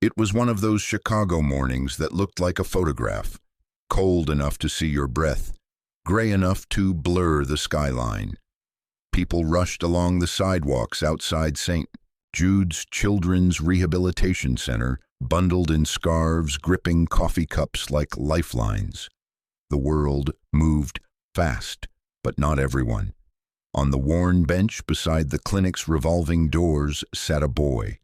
It was one of those Chicago mornings that looked like a photograph, cold enough to see your breath, gray enough to blur the skyline. People rushed along the sidewalks outside St. Jude's Children's Rehabilitation Center, bundled in scarves, gripping coffee cups like lifelines. The world moved fast, but not everyone. On the worn bench beside the clinic's revolving doors sat a boy,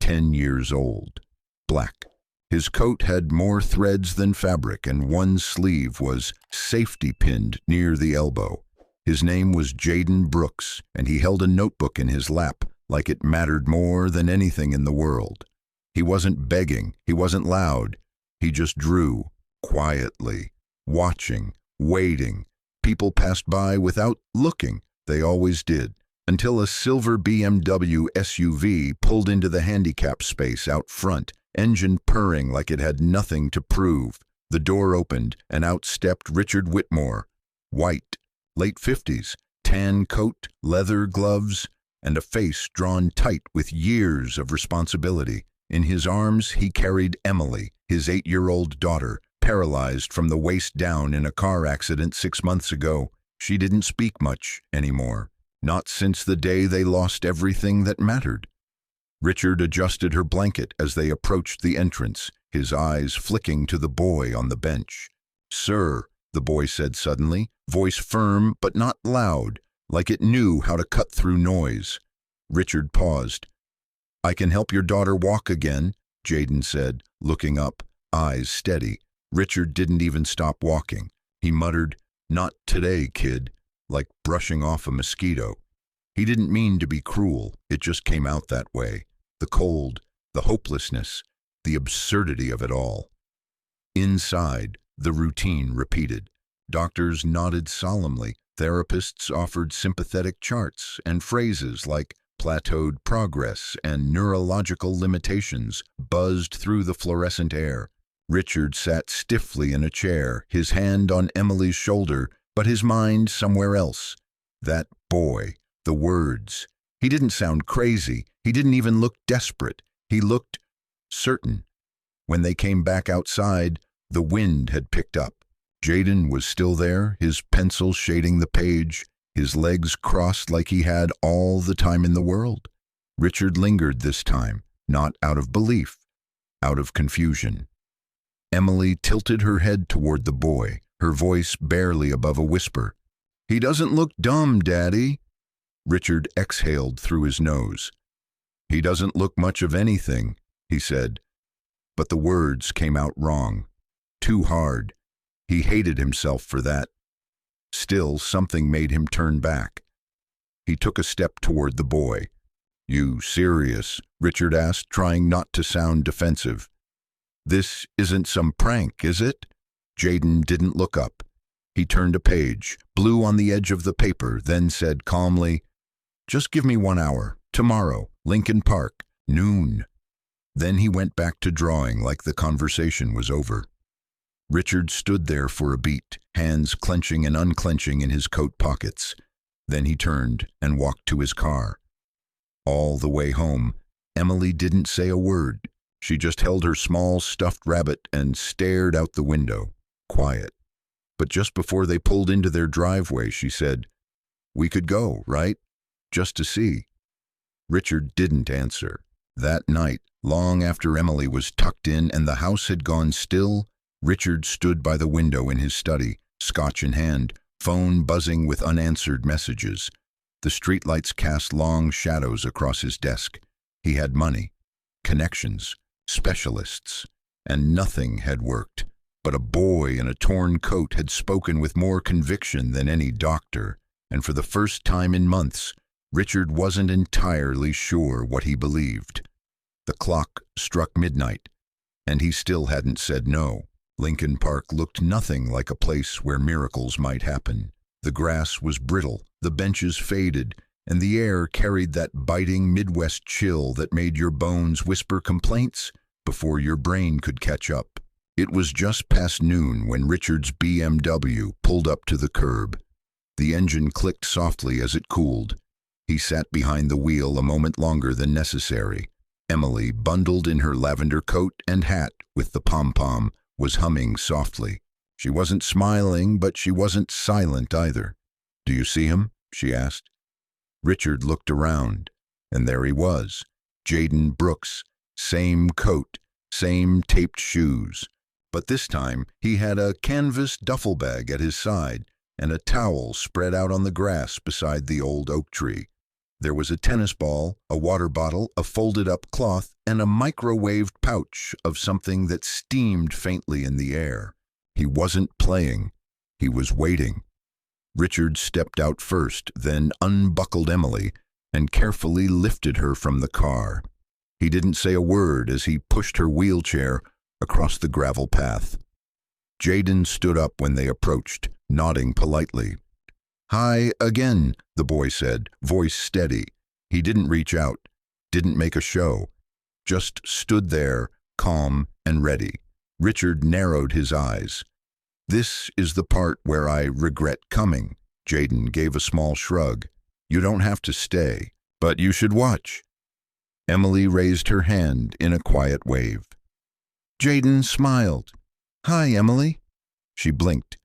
10 years old, black. His coat had more threads than fabric, and one sleeve was safety-pinned near the elbow. His name was Jaden Brooks, and he held a notebook in his lap like it mattered more than anything in the world. He wasn't begging, he wasn't loud. He just drew, quietly, watching, waiting. People passed by without looking. They always did, until a silver BMW SUV pulled into the handicap space out front, engine purring like it had nothing to prove. The door opened, and out stepped Richard Whitmore, white, late 50s, tan coat, leather gloves, and a face drawn tight with years of responsibility. In his arms he carried Emily, his 8-year-old daughter, paralyzed from the waist down in a car accident 6 months ago. She didn't speak much anymore, not since the day they lost everything that mattered. Richard adjusted her blanket as they approached the entrance, his eyes flicking to the boy on the bench. "Sir," the boy said suddenly, voice firm but not loud, like it knew how to cut through noise. Richard paused. "I can help your daughter walk again," Jaden said, looking up, eyes steady. Richard didn't even stop walking. He muttered, "Not today, kid," like brushing off a mosquito. He didn't mean to be cruel, it just came out that way. The cold, the hopelessness, the absurdity of it all. Inside, the routine repeated. Doctors nodded solemnly. Therapists offered sympathetic charts, and phrases like plateaued progress and neurological limitations buzzed through the fluorescent air. Richard sat stiffly in a chair, his hand on Emily's shoulder, but his mind somewhere else. That boy, the words. He didn't sound crazy. He didn't even look desperate. He looked certain. When they came back outside, the wind had picked up. Jaden was still there, his pencil shading the page, his legs crossed like he had all the time in the world. Richard lingered this time, not out of belief, out of confusion. Emily tilted her head toward the boy, her voice barely above a whisper. "He doesn't look dumb, Daddy." Richard exhaled through his nose. "He doesn't look much of anything," he said. But the words came out wrong, too hard. He hated himself for that. Still, something made him turn back. He took a step toward the boy. "You serious?" Richard asked, trying not to sound defensive. "This isn't some prank, is it?" Jaden didn't look up. He turned a page, blew on the edge of the paper, then said calmly, "Just give me 1 hour. Tomorrow, Lincoln Park, noon." Then he went back to drawing like the conversation was over. Richard stood there for a beat, hands clenching and unclenching in his coat pockets. Then he turned and walked to his car. All the way home, Emily didn't say a word. She just held her small stuffed rabbit and stared out the window, quiet. But just before they pulled into their driveway, she said, "We could go, right? Just to see." Richard didn't answer. That night, long after Emily was tucked in and the house had gone still, Richard stood by the window in his study, scotch in hand, phone buzzing with unanswered messages. The streetlights cast long shadows across his desk. He had money, connections, specialists, and nothing had worked. But a boy in a torn coat had spoken with more conviction than any doctor, and for the first time in months, Richard wasn't entirely sure what he believed. The clock struck midnight, and he still hadn't said no. Lincoln Park looked nothing like a place where miracles might happen. The grass was brittle, the benches faded, and the air carried that biting Midwest chill that made your bones whisper complaints before your brain could catch up. It was just past noon when Richard's BMW pulled up to the curb. The engine clicked softly as it cooled. He sat behind the wheel a moment longer than necessary. Emily, bundled in her lavender coat and hat with the pom-pom, was humming softly. She wasn't smiling, but she wasn't silent either. "Do you see him?" she asked. Richard looked around, and there he was, Jaden Brooks, same coat, same taped shoes. But this time he had a canvas duffel bag at his side and a towel spread out on the grass beside the old oak tree. There was a tennis ball, a water bottle, a folded-up cloth, and a microwaved pouch of something that steamed faintly in the air. He wasn't playing. He was waiting. Richard stepped out first, then unbuckled Emily and carefully lifted her from the car. He didn't say a word as he pushed her wheelchair across the gravel path. Jaden stood up when they approached, nodding politely. "Hi again," the boy said, voice steady. He didn't reach out, didn't make a show, just stood there, calm and ready. Richard narrowed his eyes. "This is the part where I regret coming." Jaden gave a small shrug. "You don't have to stay, but you should watch." Emily raised her hand in a quiet wave. Jaden smiled. "Hi, Emily." She blinked.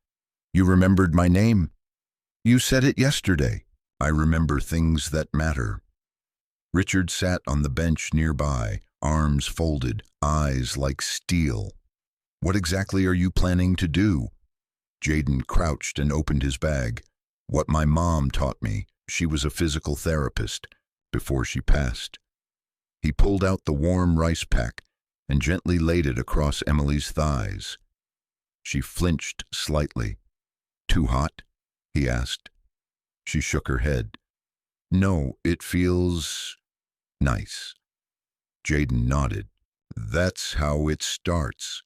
"You remembered my name." "You said it yesterday." "I remember things that matter." Richard sat on the bench nearby, arms folded, eyes like steel. "What exactly are you planning to do?" Jaden crouched and opened his bag. "What my mom taught me. She was a physical therapist before she passed." He pulled out the warm rice pack and gently laid it across Emily's thighs. She flinched slightly. "Too hot?" he asked. She shook her head. "No, it feels nice." Jaden nodded. "That's how it starts."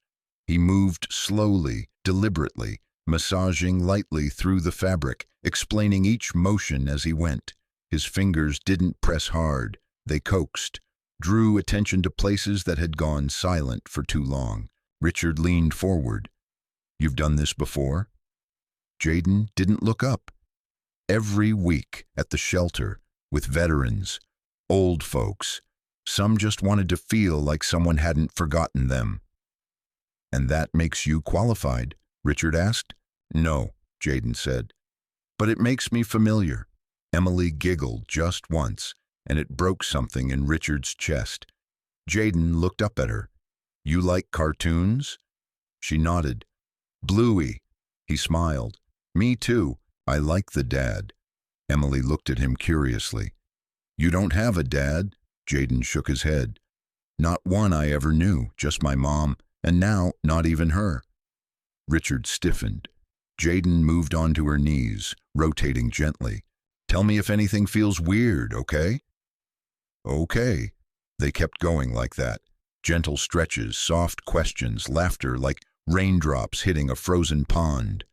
He moved slowly, deliberately, massaging lightly through the fabric, explaining each motion as he went. His fingers didn't press hard. They coaxed, drew attention to places that had gone silent for too long. Richard leaned forward. "You've done this before?" Jaden didn't look up. "Every week at the shelter, with veterans, old folks. Some just wanted to feel like someone hadn't forgotten them." "And that makes you qualified?" Richard asked. "No," Jaden said. "But it makes me familiar." Emily giggled just once, and it broke something in Richard's chest. Jaden looked up at her. "You like cartoons?" She nodded. "Bluey." He smiled. "Me too. I like the dad." Emily looked at him curiously. "You don't have a dad?" Jaden shook his head. "Not one I ever knew, just my mom, and now not even her." Richard stiffened. Jaden moved onto her knees, rotating gently. "Tell me if anything feels weird, okay?" "Okay." They kept going like that. Gentle stretches, soft questions, laughter like raindrops hitting a frozen pond.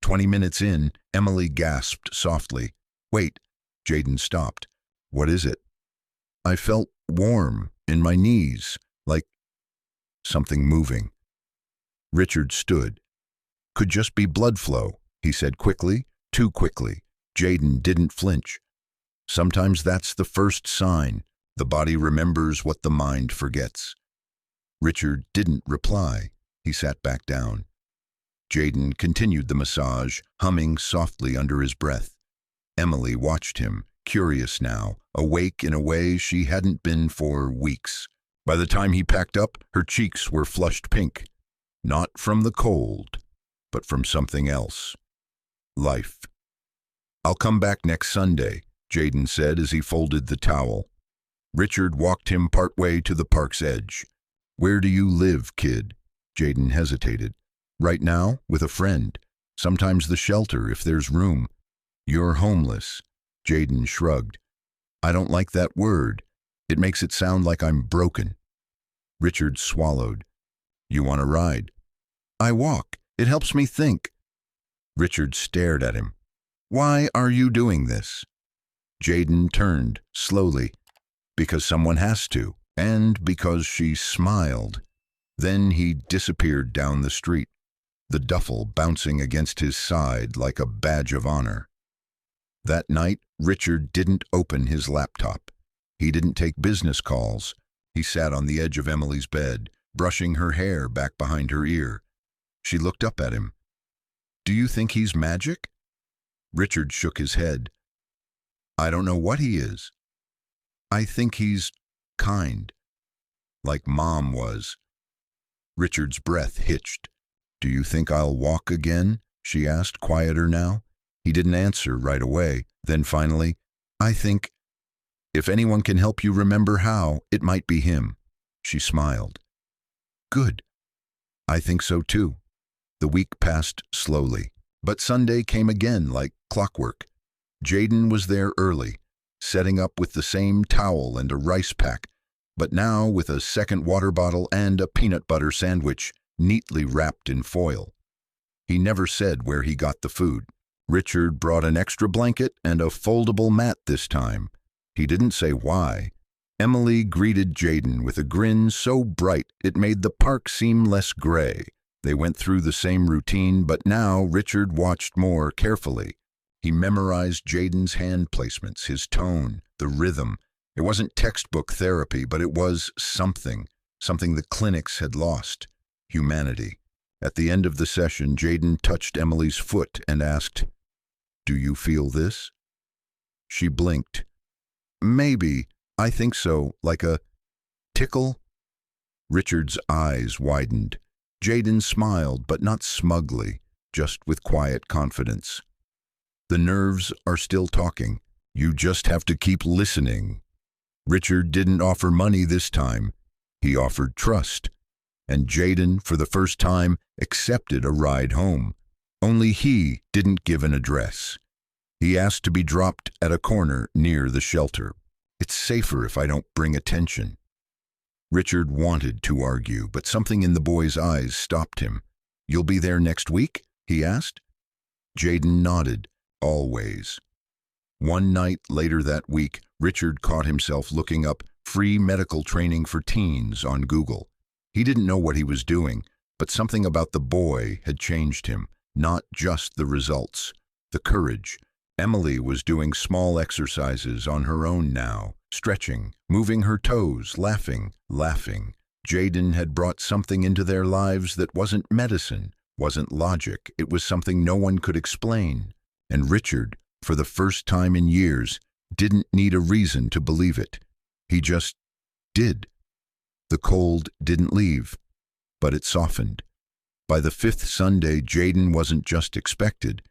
20 minutes in, Emily gasped softly. "Wait." Jaden stopped. "What is it?" "I felt warm in my knees, like something moving." Richard stood. "Could just be blood flow," he said quickly, too quickly. Jaden didn't flinch. "Sometimes that's the first sign. The body remembers what the mind forgets." Richard didn't reply. He sat back down. Jaden continued the massage, humming softly under his breath. Emily watched him, curious now, awake in a way she hadn't been for weeks. By the time he packed up, her cheeks were flushed pink. Not from the cold, but from something else. Life. "I'll come back next Sunday," Jaden said as he folded the towel. Richard walked him partway to the park's edge. "Where do you live, kid?" Jaden hesitated. "Right now, with a friend. Sometimes the shelter, if there's room." "You're homeless." Jaden shrugged. "I don't like that word. It makes it sound like I'm broken." Richard swallowed. "You want a ride?" "I walk. It helps me think." Richard stared at him. "Why are you doing this?" Jaden turned, slowly. "Because someone has to, and because she smiled." Then he disappeared down the street, the duffel bouncing against his side like a badge of honor. That night, Richard didn't open his laptop. He didn't take business calls, He sat on the edge of Emily's bed, brushing her hair back behind her ear. She looked up at him. "Do you think he's magic?" Richard shook his head. "I don't know what he is. I think he's kind, like Mom was." Richard's breath hitched. "Do you think I'll walk again?" she asked, quieter now. He didn't answer right away. Then finally, "I think if anyone can help you remember how, it might be him." She smiled. "Good. I think so too." The week passed slowly, but Sunday came again like clockwork. Jaden was there early, setting up with the same towel and a rice pack, but now with a second water bottle and a peanut butter sandwich neatly wrapped in foil. He never said where he got the food. Richard brought an extra blanket and a foldable mat this time. He didn't say why. Emily greeted Jaden with a grin so bright it made the park seem less gray. They went through the same routine, but now Richard watched more carefully. He memorized Jaden's hand placements, his tone, the rhythm. It wasn't textbook therapy, but it was something the clinics had lost: humanity. At the end of the session, Jaden touched Emily's foot and asked, "Do you feel this?" She blinked. "Maybe. I think so. Like a tickle?" Richard's eyes widened. Jaden smiled, but not smugly, just with quiet confidence. "The nerves are still talking. You just have to keep listening." Richard didn't offer money this time. He offered trust. And Jaden, for the first time, accepted a ride home. Only he didn't give an address. He asked to be dropped at a corner near the shelter. "It's safer if I don't bring attention." Richard wanted to argue, but something in the boy's eyes stopped him. "You'll be there next week?" he asked. Jaden nodded. "Always." One night later that week, Richard caught himself looking up free medical training for teens on Google. He didn't know what he was doing, but something about the boy had changed him, not just the results, the courage. Emily was doing small exercises on her own now, stretching, moving her toes, laughing. Jaden had brought something into their lives that wasn't medicine, wasn't logic. It was something no one could explain. And Richard, for the first time in years, didn't need a reason to believe it. He just did. The cold didn't leave, but it softened. By the fifth Sunday, Jaden wasn't just expected.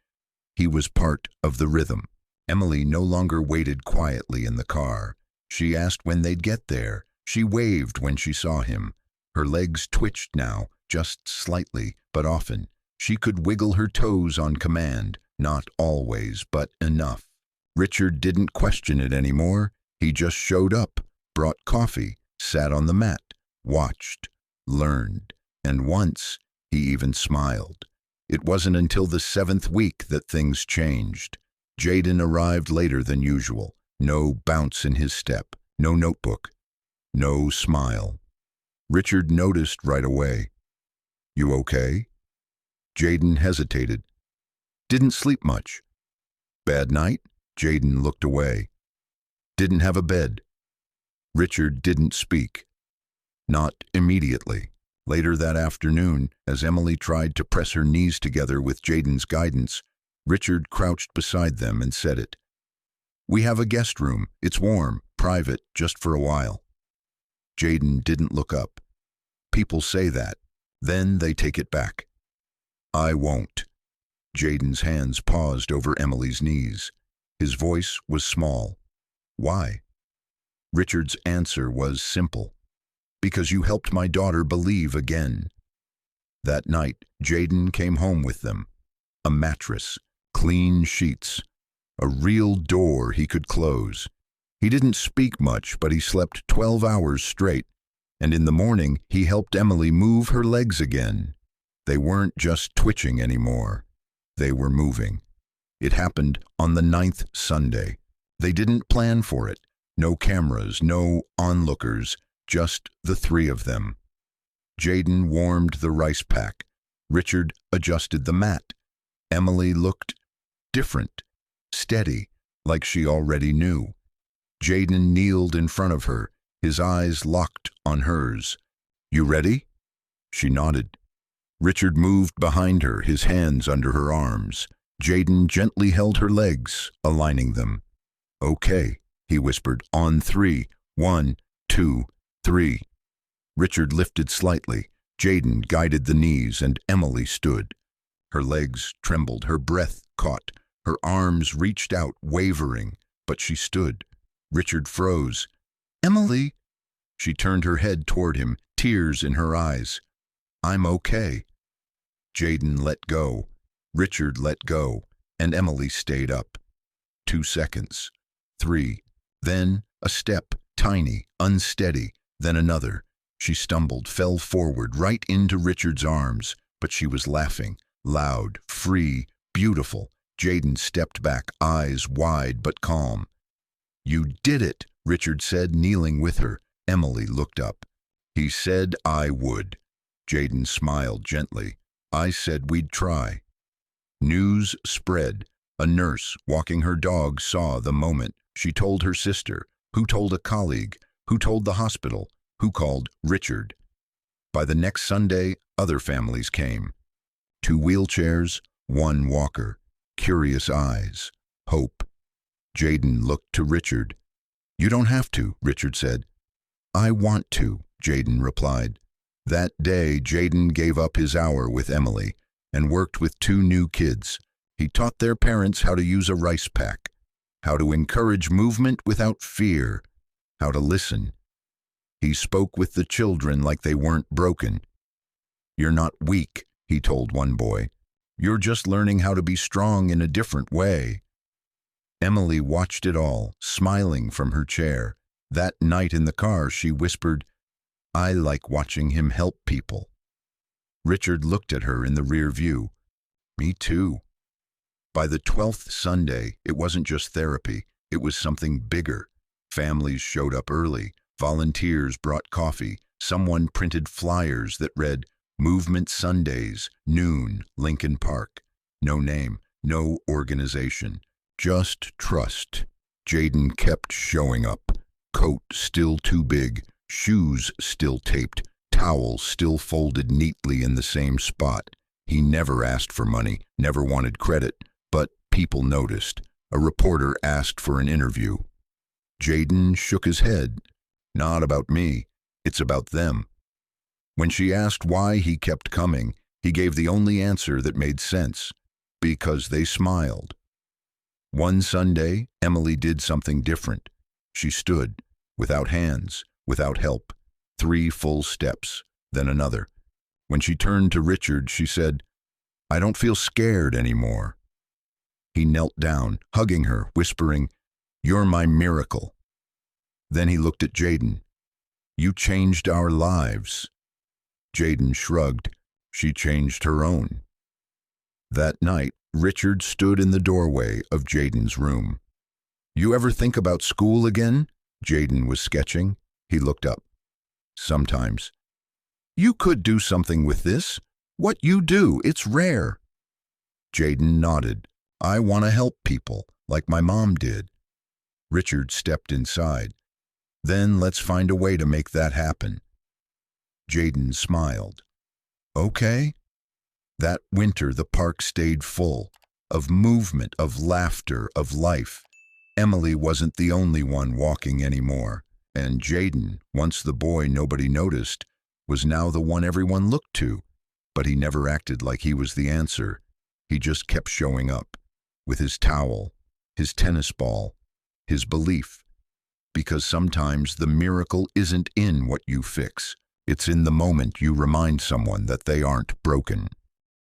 He was part of the rhythm. Emily no longer waited quietly in the car. She asked when they'd get there. She waved when she saw him. Her legs twitched now, just slightly, but often. She could wiggle her toes on command, not always, but enough. Richard didn't question it anymore. He just showed up, brought coffee, sat on the mat, watched, learned, and once he even smiled. It wasn't until the 7th week that things changed. Jaden arrived later than usual. No bounce in his step, no notebook, no smile. Richard noticed right away. "You okay?" Jaden hesitated. "Didn't sleep much." "Bad night?" Jaden looked away. "Didn't have a bed." Richard didn't speak. Not immediately. Later that afternoon, as Emily tried to press her knees together with Jaden's guidance, Richard crouched beside them and said it. "We have a guest room. It's warm, private, just for a while." Jaden didn't look up. People say that. Then they take it back. "I won't." Jaden's hands paused over Emily's knees. His voice was small. "Why?" Richard's answer was simple. "Because you helped my daughter believe again." That night, Jaden came home with them. A mattress, clean sheets, a real door he could close. He didn't speak much, but he slept 12 hours straight, and in the morning he helped Emily move her legs again. They weren't just twitching anymore. They were moving. It happened on the 9th Sunday. They didn't plan for it. No cameras, no onlookers, just the three of them. Jaden warmed the rice pack. Richard adjusted the mat. Emily looked different, steady, like she already knew. Jaden kneeled in front of her, His eyes locked on hers. "You ready?" She nodded. Richard moved behind her, his hands under her arms. Jaden gently held her legs, aligning them. "Okay," he whispered. "On three. 1, 2, 3. Richard lifted slightly. Jaden guided the knees, and Emily stood. Her legs trembled, her breath caught. Her arms reached out, wavering, but she stood. Richard froze. "Emily!" She turned her head toward him, tears in her eyes. "I'm okay." Jaden let go. Richard let go, and Emily stayed up. 2 seconds. 3. Then a step, tiny, unsteady, then another. She stumbled, fell forward, right into Richard's arms, but she was laughing, loud, free, beautiful. Jaden stepped back, eyes wide but calm. "You did it," Richard said, kneeling with her. Emily looked up. "He said I would." Jaden smiled gently. "I said we'd try." News spread. A nurse walking her dog saw the moment. She told her sister, who told a colleague, who told the hospital, who called Richard. By the next Sunday, other families came. 2 wheelchairs, 1 walker, curious eyes, hope. Jaden looked to Richard. "You don't have to," Richard said. "I want to," Jaden replied. That day, Jaden gave up his hour with Emily and worked with 2 new kids. He taught their parents how to use a rice pack, how to encourage movement without fear, how to listen. He spoke with the children like they weren't broken. "You're not weak," he told one boy. "You're just learning how to be strong in a different way." Emily watched it all, smiling from her chair. That night in the car, she whispered, "I like watching him help people." Richard looked at her in the rear view. "Me too." By the 12th Sunday, it wasn't just therapy, it was something bigger. Families showed up early. Volunteers brought coffee. Someone printed flyers that read, "Movement Sundays, noon, Lincoln Park." No name, no organization, just trust. Jaden kept showing up. Coat still too big, shoes still taped, towels still folded neatly in the same spot. He never asked for money, never wanted credit, but people noticed. A reporter asked for an interview. Jaden shook his head. "Not about me, it's about them." When she asked why he kept coming, he gave the only answer that made sense: because they smiled. One Sunday, Emily did something different. She stood, without hands, without help, 3 full steps, then another. When she turned to Richard, she said, "I don't feel scared anymore." He knelt down, hugging her, whispering, "You're my miracle." Then he looked at Jaden. "You changed our lives." Jaden shrugged. She changed her own. That night, Richard stood in the doorway of Jaden's room. "You ever think about school again?" Jaden was sketching. He looked up. "Sometimes." "You could do something with this. What you do, it's rare." Jaden nodded. "I want to help people, like my mom did." Richard stepped inside. "Then let's find a way to make that happen." Jaden smiled. "Okay." That winter, the park stayed full, of movement, of laughter, of life. Emily wasn't the only one walking anymore, and Jaden, once the boy nobody noticed, was now the one everyone looked to. But he never acted like he was the answer. He just kept showing up, with his towel, his tennis ball, his belief. Because sometimes the miracle isn't in what you fix. It's in the moment you remind someone that they aren't broken.